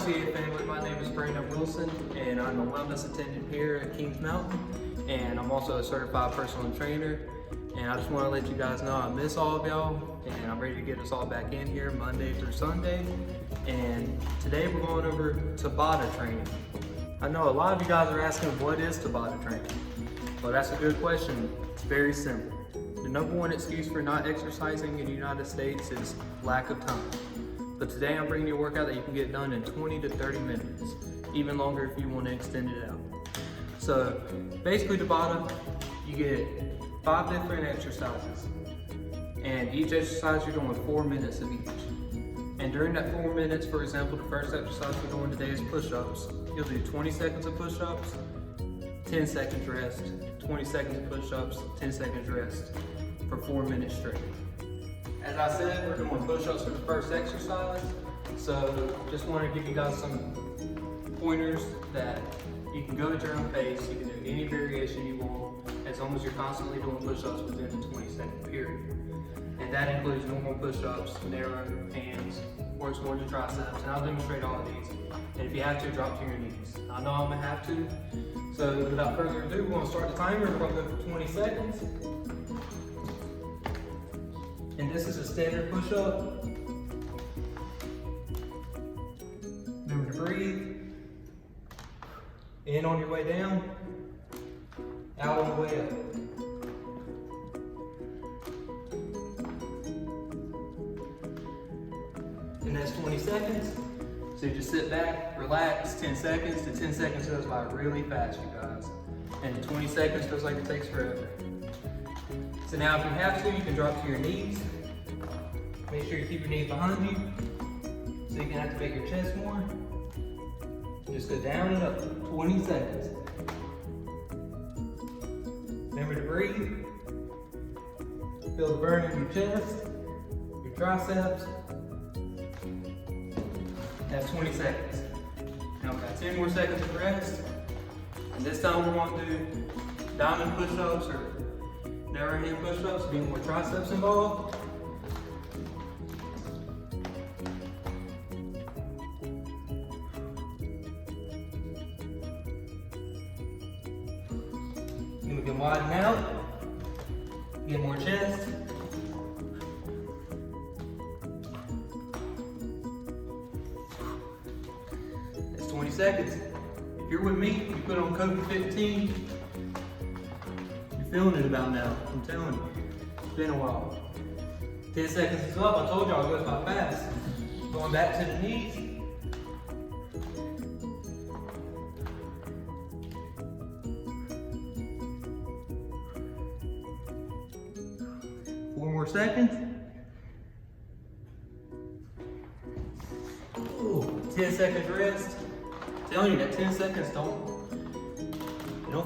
YMCA family, my name is Brandon Wilson, and I'm a wellness attendant here at Kings Mountain, and I'm also a certified personal trainer. And I just want to let you guys know I miss all of y'all, and I'm ready to get us all back in here Monday through Sunday. And today we're going over Tabata training. I know a lot of you guys are asking, what is Tabata training? Well, that's a good question. It's very simple. The number one excuse for not exercising in the United States is lack of time. But today I'm bringing you a workout that you can get done in 20 to 30 minutes, even longer if you want to extend it out. So basically Tabata, you get 5 different exercises, and each exercise you're doing 4 minutes of each. And during that 4 minutes, for example, the first exercise we're doing today is push-ups. You'll do 20 seconds of push-ups, 10 seconds rest, 20 seconds of push-ups, 10 seconds rest for 4 minutes straight. As I said, we're doing push-ups for the first exercise, so just want to give you guys some pointers that you can go at your own pace. You can do any variation you want, as long as you're constantly doing push-ups within a 20-second period. And that includes normal push-ups, narrow hands, works more to triceps, and I'll demonstrate all of these. And if you have to, drop to your knees. I know I'm gonna have to. So without further ado, we're gonna start the timer. We're gonna go for 20 seconds. And this is a standard push-up. Remember to breathe. In on your way down, out on the way up. And that's 20 seconds. So you just sit back, relax, 10 seconds. The 10 seconds goes by really fast, you guys. And the 20 seconds feels like it takes forever. So now if you have to, you can drop to your knees. Make sure you keep your knees behind you so you can activate your chest more. Just go down and up, 20 seconds. Remember to breathe. Feel the burn in your chest, your triceps. That's 20 seconds. Now we've got 10 more seconds of rest. And this time we're going to do diamond push-ups or narrow hand push-ups, be more triceps involved. Then we can widen out, get more chest. That's 20 seconds. If you're with me, you put on COVID-15, you're feeling it about now, I'm telling you. It's been a while. 10 seconds is up, I told y'all it goes by fast. Going back to the knees. Four more seconds. Ooh, 10 seconds rest. I'm telling you that 10 seconds don't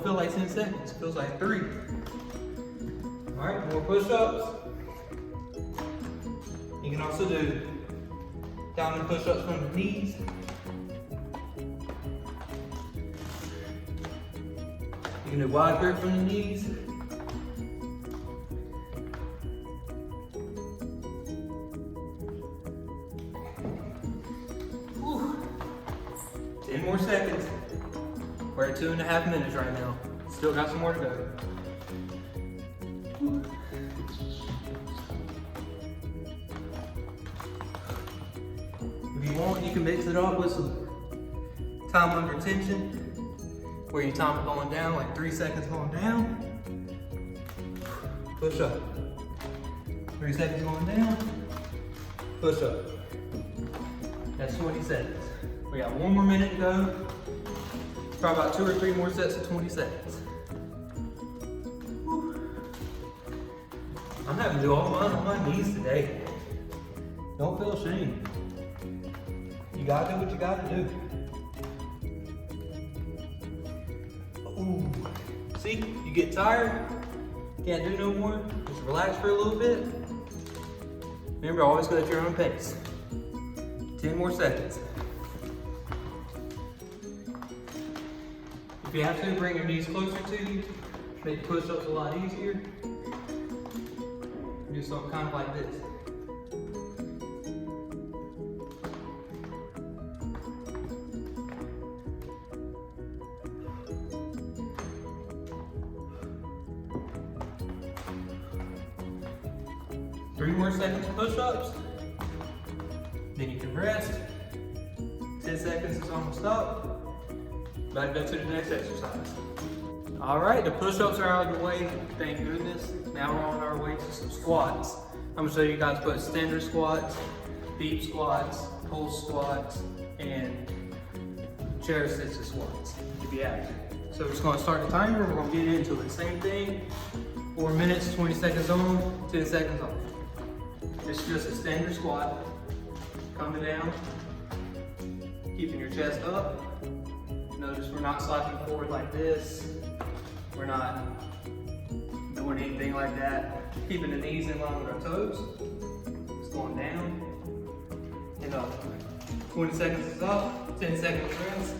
feel like 10 seconds, it feels like 3. All right, more push-ups. You can also do diamond push-ups from the knees. You can do wide grip from the knees. Whew. 10 more seconds. We're at 2.5 minutes right now. Still got some more to go. If you want, you can mix it up with some time under tension, where you time it going down, like 3 seconds going down. Push up. 3 seconds going down. Push up. That's 20 seconds. We got 1 more minute to go. Probably about 2 or 3 more sets of 20 seconds. Whew. I'm having to do all mine on my knees today. Don't feel ashamed. You gotta do what you gotta do. Ooh. See, you get tired, can't do no more, just relax for a little bit. Remember, always go at your own pace. 10 more seconds. If you have to, bring your knees closer to you, make push-ups a lot easier. Do something kind of like this. 3 more seconds of push-ups. Then you can rest. 10 seconds is almost up. About to go to the next exercise. All right, the push-ups are out of the way, thank goodness. Now we're on our way to some squats. I'm gonna show you guys both standard squats, deep squats, pulse squats, and chair assisted squats, if you have to. So we're just gonna start the timer, we're gonna get into it. Same thing, 4 minutes, 20 seconds on, 10 seconds off. It's just a standard squat, coming down, keeping your chest up. Notice we're not sliding forward like this. We're not doing anything like that. Keeping the knees in line with our toes. Just going down and up. 20 seconds is up, 10 seconds rest.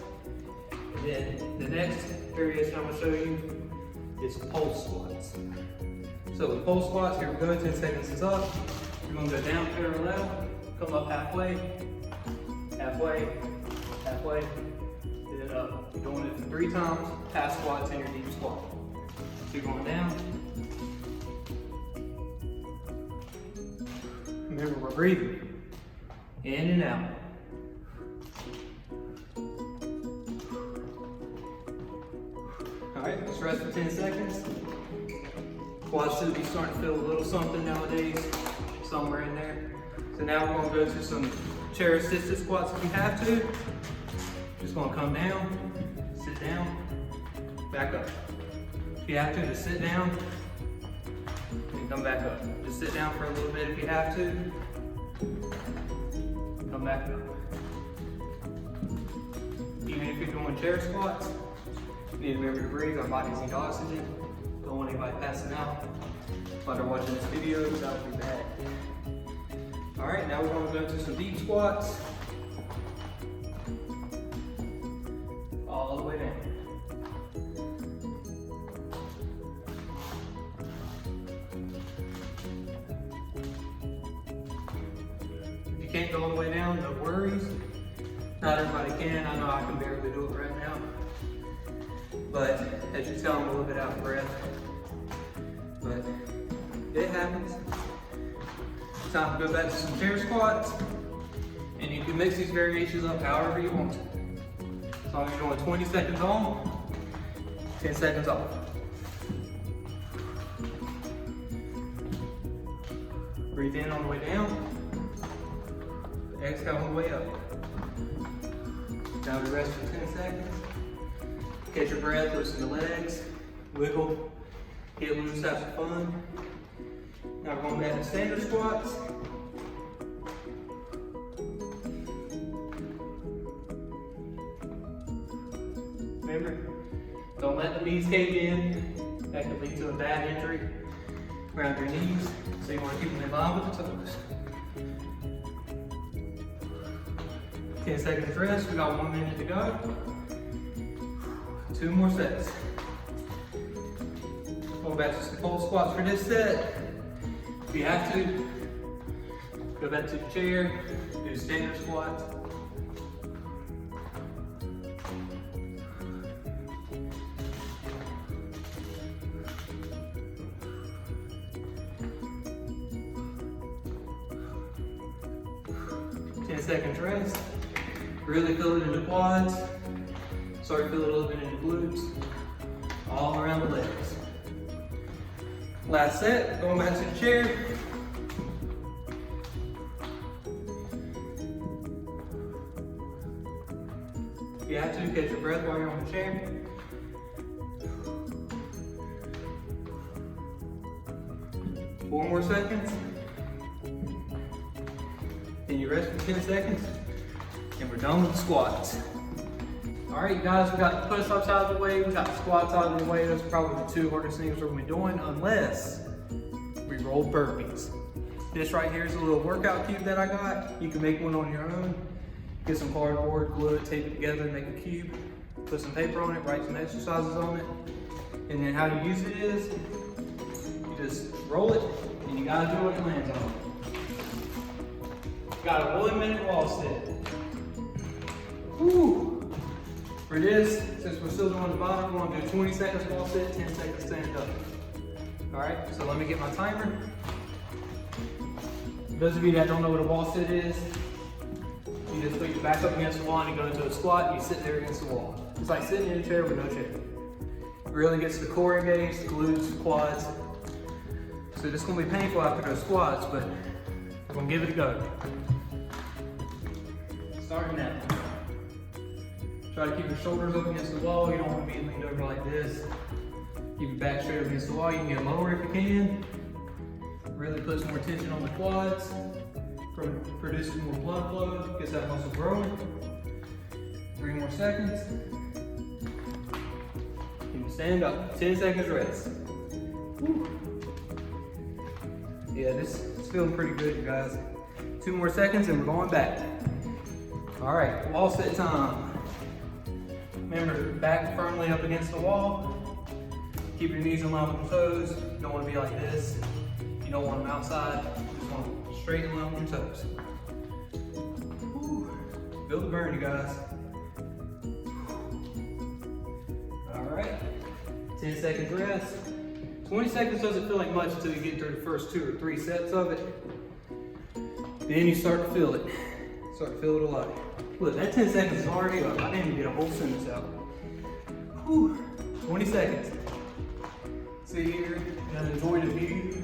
And then the next variation I'm gonna show you is pulse squats. So with pulse squats, here we go, 10 seconds is up. You're gonna go down parallel, come up halfway, halfway, halfway, then up. You're doing it for 3 times, half squats in your deep squat. So you're going down. Remember, we're breathing in and out. All right, let's rest for 10 seconds. Quads should be starting to feel a little something nowadays, somewhere in there. So now we're gonna go to some chair assisted squats if you have to. Just gonna come down, sit down, back up. If you have to, just sit down and come back up. Just sit down for a little bit if you have to. Come back up. Even if you're doing chair squats, you need to remember to breathe. Our bodies need oxygen. Don't want anybody passing out while they're watching this video. That would be bad. All right, now we're going to go to some deep squats. All the way down. If you can't go all the way down, no worries. Not everybody can. I know I can barely do it right now. But as you tell, I'm a little bit out of breath. But it happens. Time to go back to some chair squats. And you can mix these variations up however you want to. As long as you're doing 20 seconds on, 10 seconds off. Breathe in on the way down. Exhale on the way up. Now we rest for 10 seconds. Catch your breath, loosen the legs, wiggle, get loose, have some fun. Now we're going back to standard squats. Remember, don't let the knees cave in. That could lead to a bad injury around your knees. So you want to keep them in line with the toes. 10 seconds rest, we got 1 minute to go. 2 more sets. Go back to some pulse squats for this set. If you have to, go back to the chair, do standard squats. Seconds rest. Really feel it in the quads. Start to feel it a little bit in the glutes. All around the legs. Last set, going back to the chair. If you have to, catch your breath while you're on the chair. Four more seconds. Then you rest for 10 seconds, and we're done with the squats. All right, guys, we got the push-ups out of the way, we got the squats out of the way. Those are probably the 2 hardest things we're gonna be doing, unless we roll burpees. This right here is a little workout cube that I got. You can make one on your own. Get some cardboard, glue it, tape it together, make a cube. Put some paper on it, write some exercises on it. And then how you use it is, you just roll it, and you gotta do what it lands on. Got a 1 minute wall sit. Woo! For this, since we're still doing the bottom, we're gonna do 20 seconds wall sit, 10 seconds stand up. All right, so let me get my timer. those of you that don't know what a wall sit is, you just put your back up against the wall and you go into a squat and you sit there against the wall. It's like sitting in a chair with no chair. It really gets the core engaged, the glutes, quads. So this is gonna be painful after those squats, but we're gonna give it a go. Starting now. Try to keep your shoulders up against the wall. You don't want to be leaned over like this. Keep your back straight up against the wall. You can get lower if you can. Really puts more tension on the quads. Produces more blood flow. Gets that muscle growing. 3 more seconds. You can stand up. 10 seconds rest. Woo. Yeah, this is feeling pretty good, you guys. 2 more seconds and we're going back. All right, wall sit time. Remember, back firmly up against the wall. Keep your knees in line with your toes. You don't want to be like this. You don't want them outside. You just want them straight in line with your toes. Woo. Feel the burn, you guys. All right, 10 seconds rest. 20 seconds doesn't feel like much until you get through the first 2 or 3 sets of it. Then you start to feel it. Start to feel it a lot. Look, that 10 seconds is already up. I didn't even get a whole sentence out. Whew. 20 seconds. See here, you gotta enjoy the view.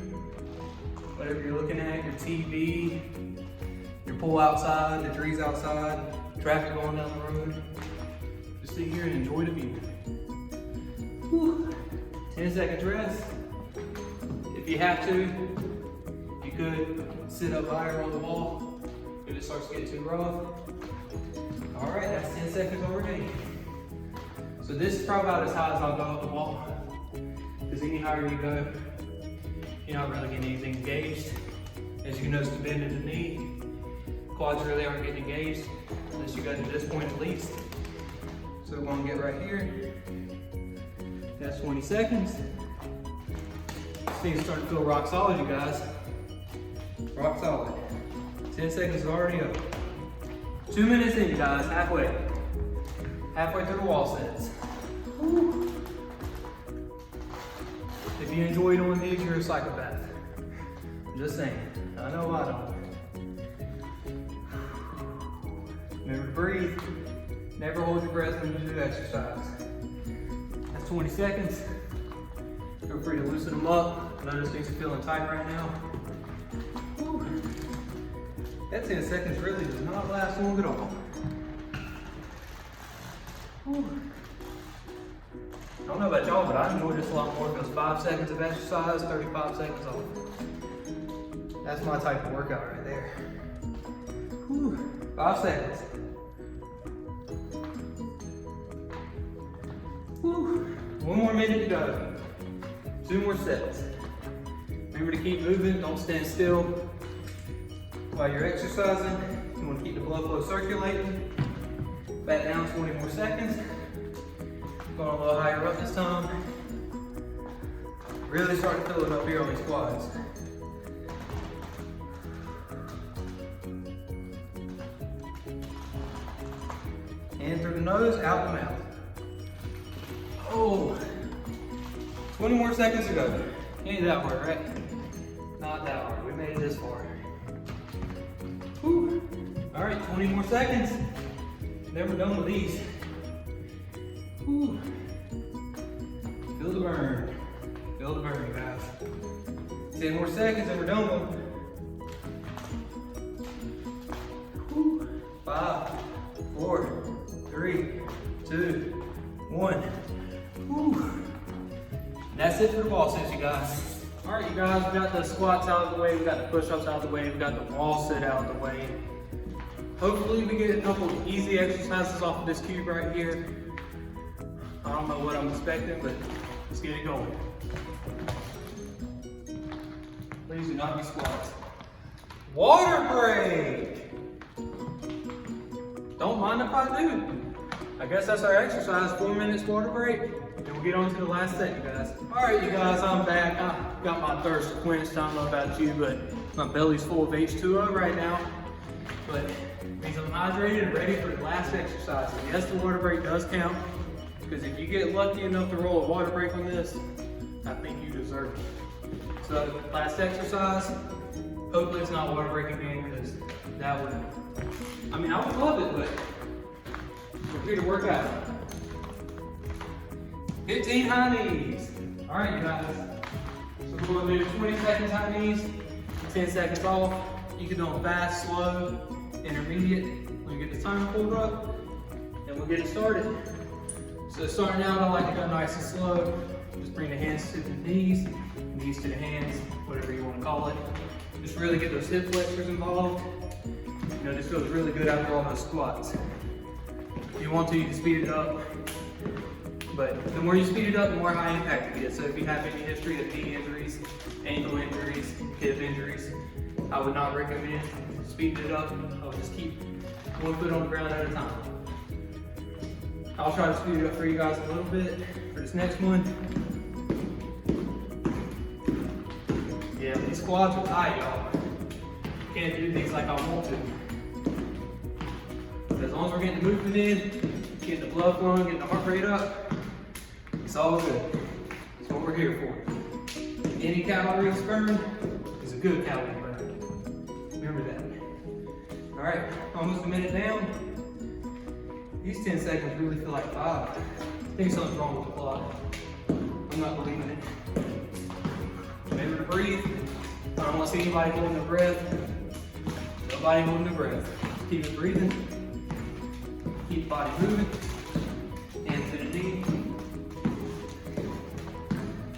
Whatever you're looking at, your TV, your pool outside, the trees outside, traffic going down the road. Just sit here and enjoy the view. Whew. 10 seconds rest. If you have to, you could sit up higher on the wall if it starts to get too rough. All right, that's 10 seconds already. So this is probably about as high as I'll go up the wall. Because any higher you go, you're not really getting anything engaged. As you can notice, the bend in the knee, quads really aren't getting engaged unless you go to this point at least. So we're gonna get right here. That's 20 seconds. This thing's starting to feel rock solid, you guys. Rock solid. 10 seconds is already up. 2 minutes in, you guys, halfway. Halfway through the wall sets. Woo. If you enjoy doing these, you're a psychopath. I'm just saying. I know I don't. Remember to breathe. Never hold your breath when you do exercise. That's 20 seconds. Feel free to loosen them up. Notice things are feeling tight right now. Woo. That 10 seconds really does not last long at all. Whew. I don't know about y'all, but I enjoy this a lot more because 5 seconds of exercise, 35 seconds off. That's my type of workout right there. Whew. 5 seconds. Whew. 1 more minute to go. 2 more sets. Remember to keep moving, don't stand still. While you're exercising, you want to keep the blood flow circulating. Back down 20 more seconds. Going a little higher up this time. Really start to feel it up here on these quads. In through the nose, out the mouth. Oh, 20 more seconds to go. Ain't that hard, right? Not that hard. We made it this far. Whew. All right, 20 more seconds. Never done with these. Whew. Feel the burn. Feel the burn, guys. 10 more seconds and we're done with them. Whew. 5, 4, 3, 2, 1. Whew. That's it for the wall sets, you guys. All right, you guys, we got the squats out of the way, we got the push-ups out of the way, we got the wall sit out of the way. Hopefully we get a couple of easy exercises off of this cube right here. I don't know what I'm expecting, but let's get it going. Please do not be squats. Water break! Don't mind if I do. I guess that's our exercise, 4 minutes water break. And we'll get on to the last set, you guys. All right, you guys, I'm back. I got my thirst quenched. I don't know about you, but my belly's full of H2O right now. But it means I'm hydrated and ready for the last exercise. And yes, the water break does count, because if you get lucky enough to roll a water break on this, I think you deserve it. So last exercise, Hopefully it's not water break again, because that would, I mean, I would love it, but we're here to work out. 15 high knees. All right, you guys. So we're gonna do 20 seconds high knees, 10 seconds off. You can do them fast, slow, intermediate. When you get the time pulled up, and we'll get it started. So starting out, I like to go nice and slow. Just bring the hands to the knees, knees to the hands, whatever you want to call it. Just really get those hip flexors involved. You know, this feels really good after all those squats. If you want to, you can speed it up. But the more you speed it up, the more high impact it gets. So if you have any history of knee injuries, ankle injuries, hip injuries, I would not recommend speeding it up. I would just keep one foot on the ground at a time. I'll try to speed it up for you guys a little bit for this next one. Yeah, these squats are tight, y'all. Can't do these like I want to. But as long as we're getting the movement in, getting the blood flowing, getting the heart rate up, it's all good. That's what we're here for. Any calories burned is a good calorie burn. Remember that. All right, almost a minute down. These 10 seconds really feel like 5. I think something's wrong with the clock. I'm not believing it. Remember to breathe. I don't want to see anybody holding their breath. Nobody holding their breath. Keep it breathing. Keep the body moving. Hands to the knee.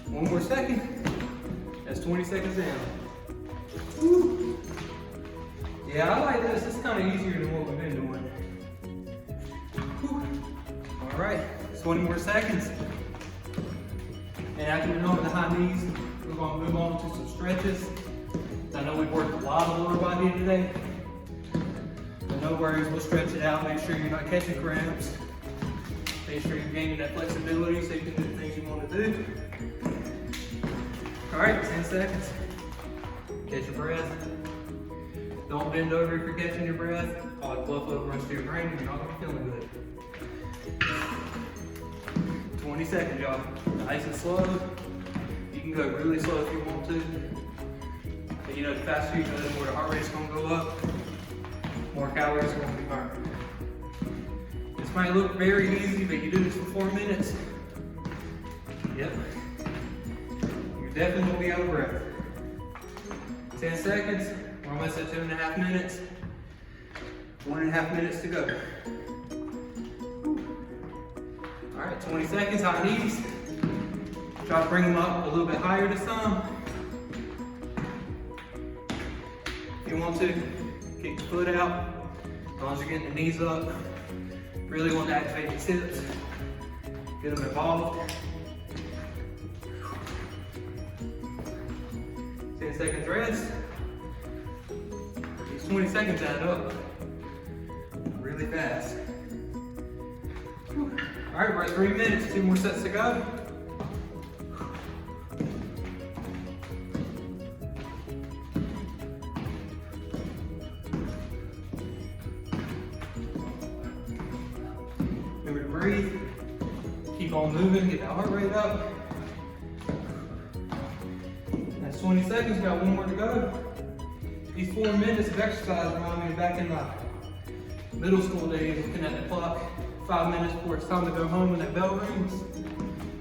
One more second. That's 20 seconds down. Woo. Yeah, I like this. It's kind of easier than what we've been doing. Whew. All right, 20 more seconds. And after we're done with the high knees, we're going to move on to some stretches. I know we've worked a lot of lower body today, but no worries, we'll stretch it out. Make sure you're not catching cramps. Make sure you're gaining that flexibility so you can do the things you want to do. All right, 10 seconds. Catch your breath. Don't bend over if you're catching your breath. All that blood flow runs to your brain and you're not going to be feeling good. 20 seconds, y'all. Nice and slow. You can go really slow if you want to. But you know, the faster you go, the more the heart rate's going to go up, more calories are going to be burned. This might look very easy, but you do this for 4 minutes. Yep. You're definitely going to be out of breath. 10 seconds. We're almost at 2.5 minutes. 1.5 minutes to go. All right, 20 seconds, high knees. Try to bring them up a little bit higher this time. If you want to, kick the foot out. As long as you're getting the knees up. Really want to activate these hips. Get them involved. 10 seconds rest. These 20 seconds add up really fast. Whew. All right, we're at 3 minutes, 2 more sets to go. Remember to breathe. Keep on moving, get that heart rate up. That's 20 seconds, we got 1 more to go. These 4 minutes of exercise remind me of back in my middle school days, looking at the clock, 5 minutes before it's time to go home when that bell rings.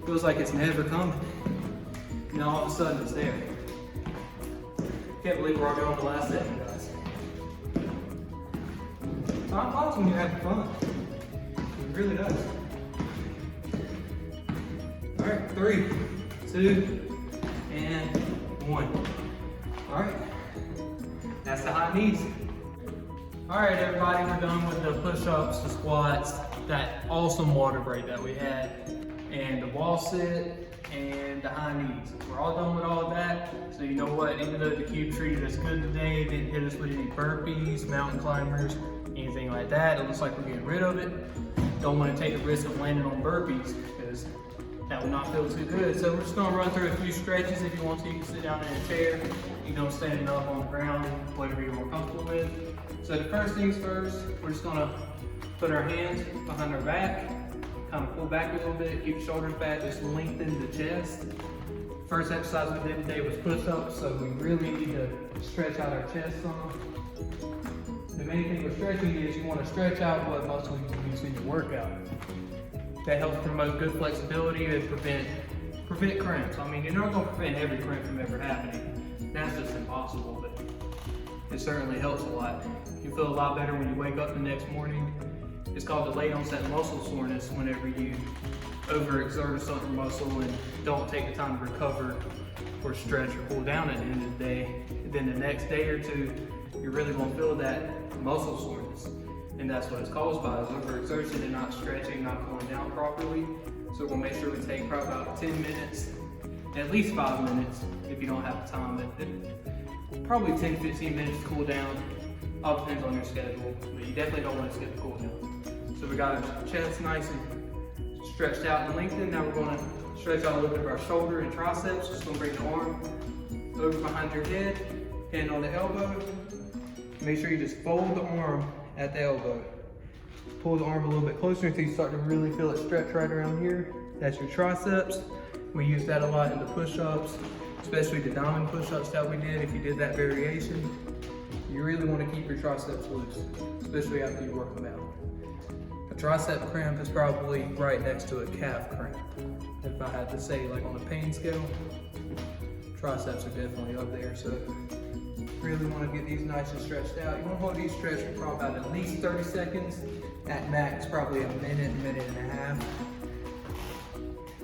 Feels like it's never coming. And all of a sudden it's there. Can't believe we're already on the last set, you guys. Time flies when you're having fun. It really does. All right, 3, 2, and 1. All right, that's the high knees. All right, everybody, we're done with the push-ups, the squats, that awesome water break that we had, and the wall sit, and the high knees. We're all done with all of that. So you know what, even though the cube treated us good today, didn't hit us with any burpees, mountain climbers, anything like that, it looks like we're getting rid of it. Don't want to take the risk of landing on burpees, because that would not feel too good. So we're just gonna run through a few stretches. If you want to, you can sit down in a chair. You know, standing up on the ground, whatever you're more comfortable with. So the first things first, we're just gonna put our hands behind our back, kind of pull back a little bit, keep the shoulders back, just lengthen the chest. First exercise we did today was push-ups, so we really need to stretch out our chest some. The main thing with stretching is you want to stretch out what muscle you use in your workout. That helps promote good flexibility and prevent cramps. I mean, you're not going to prevent every cramp from ever happening. That's just impossible, but it certainly helps a lot. You feel a lot better when you wake up the next morning. It's called delayed onset muscle soreness whenever you overexert a certain muscle and don't take the time to recover or stretch or cool down at the end of the day. And then the next day or two, you're really going to feel that muscle soreness. And that's what it's caused by, is overexertion and not stretching, not cooling down properly. So we'll make sure we take probably about 10 minutes, at least 5 minutes if you don't have the time. Probably 10-15 minutes to cool down. All depends on your schedule, but you definitely don't want to skip the cool down. So we got our chest nice and stretched out and lengthened. Now we're going to stretch out a little bit of our shoulder and triceps. Just going to bring the arm over behind your head, hand on the elbow. Make sure you just fold the arm at the elbow. Pull the arm a little bit closer until you start to really feel it stretch right around here. That's your triceps. We use that a lot in the push-ups, especially the diamond push-ups that we did. If you did that variation, you really want to keep your triceps loose, especially after you work them out. A tricep cramp is probably right next to a calf cramp. If I had to say, like on a pain scale, triceps are definitely up there. So really want to get these nice and stretched out. You want to hold these stretched for probably about at least 30 seconds. At max, probably a minute and a half.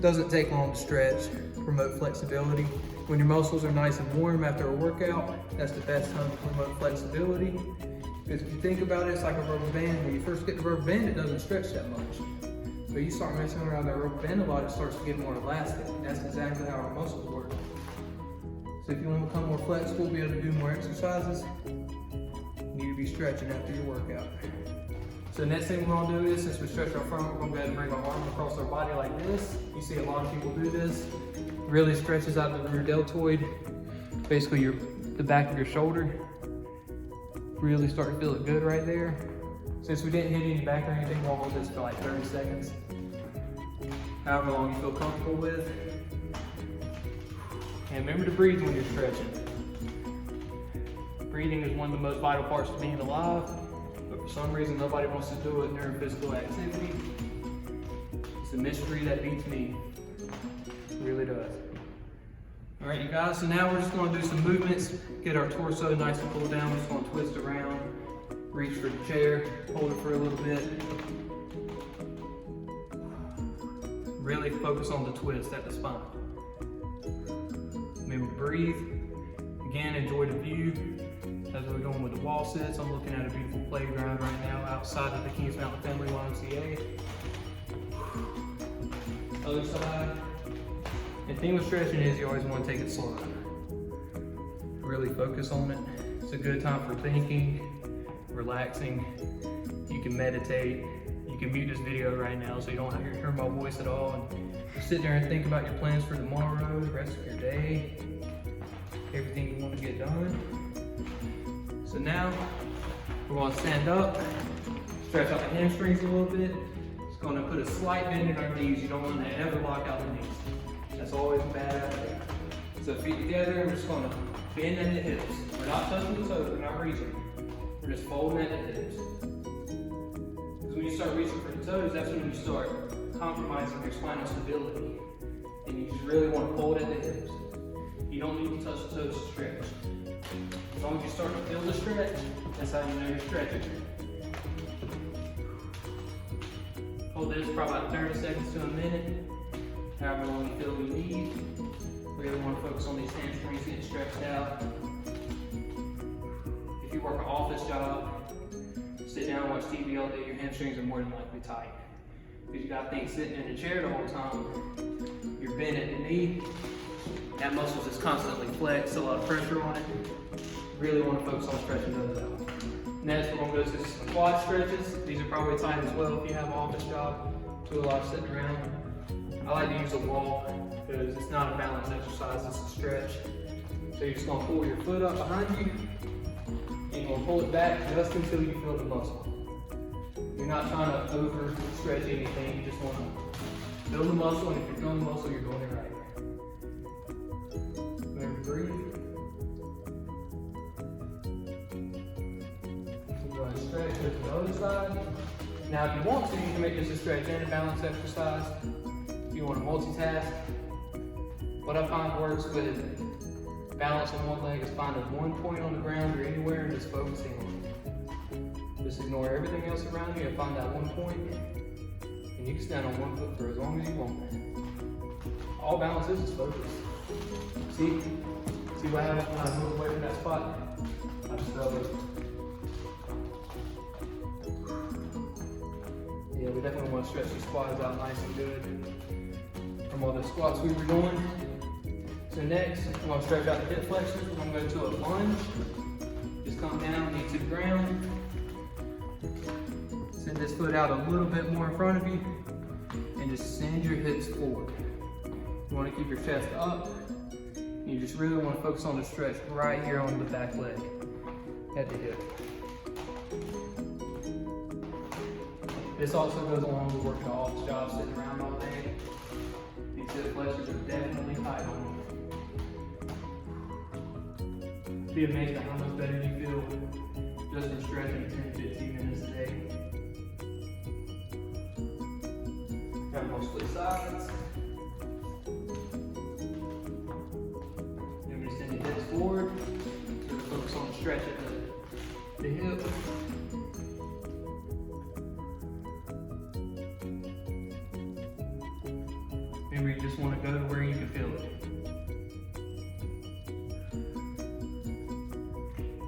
Doesn't take long to stretch, promote flexibility. When your muscles are nice and warm after a workout, that's the best time to promote flexibility. Because if you think about it, it's like a rubber band. When you first get the rubber band, it doesn't stretch that much. But you start messing around that rubber band a lot, it starts to get more elastic. That's exactly how our muscles work. So if you want to become more flexible, be able to do more exercises, you need to be stretching after your workout. So the next thing we're going to do is, since we stretch our front, we're going to go ahead and bring our arm across our body like this. You see a lot of people do this. Really stretches out the rear deltoid, basically the back of your shoulder. Really start to feel it good right there. Since we didn't hit any back or anything, we'll hold this for like 30 seconds. However long you feel comfortable with. And remember to breathe when you're stretching. Breathing is one of the most vital parts of being alive, but for some reason nobody wants to do it during physical activity. It's a mystery that beats me. It really does. All right, you guys, so now we're just going to do some movements, get our torso nice and cooled down. We're just going to twist around, reach for the chair, hold it for a little bit. Really focus on the twist at the spine. Remember to breathe. Again, enjoy the view. As we're going with the wall sits, I'm looking at a beautiful playground right now outside of the Kings Mountain Family YMCA. Other side. And the thing with stretching is you always want to take it slow. Really focus on it. It's a good time for thinking, relaxing. You can meditate. You can mute this video right now so you don't have to hear my voice at all. And sit there and think about your plans for tomorrow, the rest of your day, everything you want to get done. So now we're going to stand up, stretch out the hamstrings a little bit. It's going to put a slight bend in our knees. You don't want to ever lock out the knees. That's always a bad idea. So feet together, and we're just going to bend at the hips. We're not touching the toes, we're not reaching. We're just folding at the hips. Because when you start reaching for the toes, that's when you start compromising your spinal stability. And you just really want to fold at the hips. You don't need to touch the toes to stretch. As long as you start to feel the stretch, that's how you know you're stretching. Hold this for about 30 seconds to a minute. However long you feel you need. Really want to focus on these hamstrings getting stretched out. If you work an office job, sit down and watch TV all day, your hamstrings are more than likely tight. Because you got to think sitting in the chair the whole time, you're bent at the knee, that muscle's just constantly flexed, a lot of pressure on it. Really want to focus on stretching those out. Next, we're going to go to some quad stretches. These are probably tight as well if you have an office job, do a lot of sitting around. I like to use a walk because it's not a balance exercise, it's a stretch. So you're just going to pull your foot up behind you and you're going to pull it back just until you feel the muscle. You're not trying to over stretch anything, you just want to feel the muscle, and if you're feeling the muscle, you're doing it right. the stretch with the other side. Now, if you want to, you can make this a stretch and a balance exercise. If you want to multitask, what I find works with balance on one leg is finding one point on the ground or anywhere and just focusing on it. Just ignore everything else around you and find that one point, and you can stand on one foot for as long as you want. All balance is focus. See what happens when I move away from that spot? I just fell over. Yeah, we definitely want to stretch these quads out nice and good from all the squats we were doing. So next, we're going to stretch out the hip flexors. We're going to go to a lunge. Just come down, knee to the ground. Send this foot out a little bit more in front of you, and just send your hips forward. You want to keep your chest up. You just really want to focus on the stretch right here on the back leg, head to hip. This also goes along with working an office job, sitting around all day. These hip flexors are definitely tight on you. Be amazed at how much better you feel just in stretching 10-15 minutes a day. Got more split sides. Then we send your hips forward. So focus on the stretch at the hip. Remember, you just want to go to where you can feel it.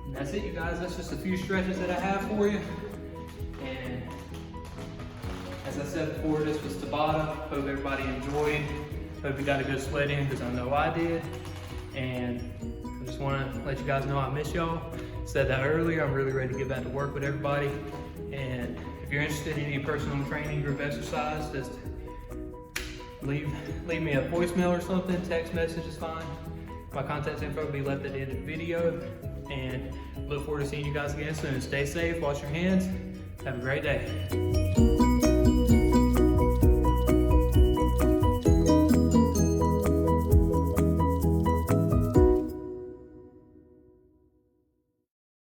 And that's it, you guys. That's just a few stretches that I have for you. And as I said before, this was Tabata. Hope everybody enjoyed. Hope you got a good sweat in, because I know I did. And I just want to let you guys know I miss y'all. Said that earlier. I'm really ready to get back to work with everybody. And if you're interested in any personal training, group exercise, just leave me a voicemail or something. Text message is fine. My contact info will be left at the end of the video. And look forward to seeing you guys again soon. Stay safe, wash your hands. Have a great day.